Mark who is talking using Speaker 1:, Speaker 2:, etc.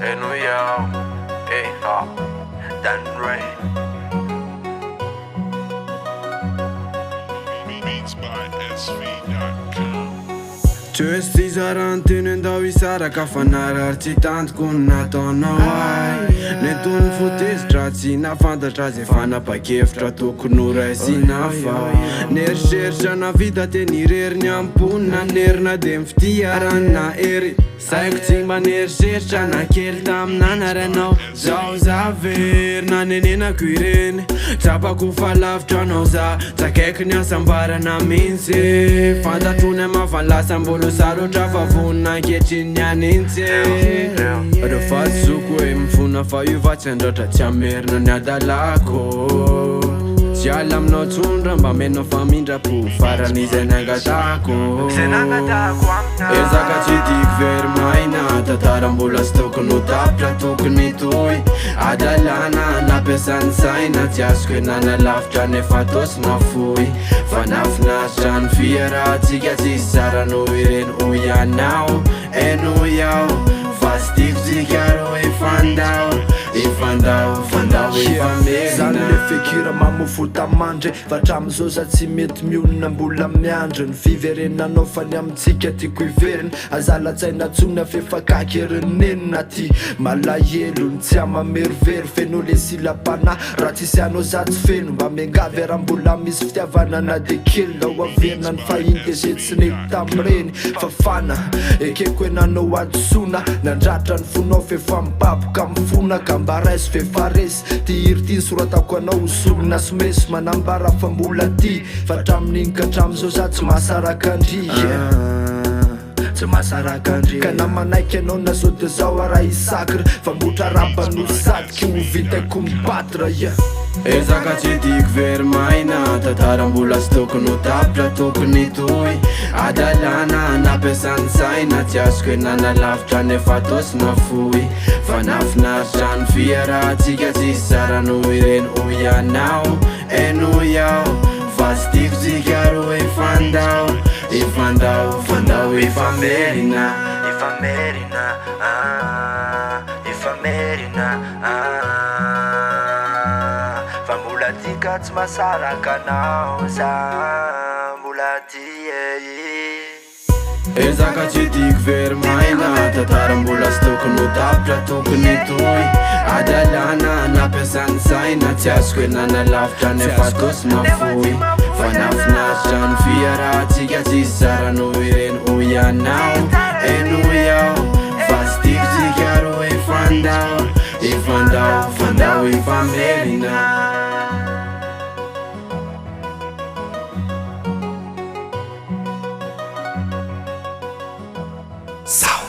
Speaker 1: Rayno yo, Dan Ray.
Speaker 2: Beats by SV.com.
Speaker 3: Just zarantin ndao isaraka fanarary tsy tantoko nataonao ay netony fotezitra tsy nafantatra zay fanapa-kevitra tokony horaisina fa neritreritra navita teny ireriny amponina nerina de mifitiarana ery saiko tsy mba neritreritra na kely taminanaranao zao zaverina nenenako ireny trapako falavitra anao za tsakaiky ny asambarana mihitsy fantatrony amavanlasa mbolo sarotra fa vonina ankehitriny anintsy rehefa zoko hoe mifona fa io va tsy andratra tsy amerina ny adalako tsy ala aminao tsondra mba menao famindrapo faran'izay nangatako ezaka tsy tiako very maina tantara mbola sy tokony ho tapitra tokony toy adalana nampiasany saina tsy azoko hoe nanalavitra nefa tosy mafoy fa nafinaritra ny fiarahantsika tsisy tsara noho ireny hoy anao eno iaho fa sy tiako tsika ro ifandao
Speaker 4: zany le fekira mamofo tamandre fatramizao za tsy mety mionona mbola miandry ny fiverenanao fa ny amitsika tiako iverina azalatsaina tsona fefakaky erinenina ty malahelo tsy amamerovery feno le silapana raha tsisy anao za tsy feno mba miangavy raha mbola misy fitiavanana de kely lao averina ny fahiny de ze tsy nety tamireny fa fana ekeko enanao adosona nandratra ny fonao fefa mibaboka mifona ka mba raisy fefaresy ty irytiny soratako anao solona somesy manambara fa mbola ty fa tramin'iny ka tramizao za tsy mahasaraka andry tsy mahasaraka andry ka namanaiky anao na zao de zao araha isakry fa mbotra rabano sadiky ho vitaiko mibatra
Speaker 3: ezaka tsy tiako very maina tantara mbola sy tokony ho tapitra tokony toy adalana nampiasany saina tsy azoko hoe nanalavitra nefa tosy mafoy fa nafinaritra ny fiarahantsika tsisy tsara noho ireny hoy anao eno iaho fa sy tiako tsika ro ifandao ifamerina
Speaker 4: fa mbola tika tsy mahasaraka anao za mbola ty
Speaker 3: ezaka tsy tiako very maina tantara mbola sy tokony ho tapitra tokony toy adalana nampiasany saina tsy azoko hoe nanalavitra nefa tosy mafoy fa nafinaritra ny fiarahantsika tsisy tsara noho ireny hoy anao eno iaho fa sy tiako tsika ro ifandao ifamerina.
Speaker 4: Sao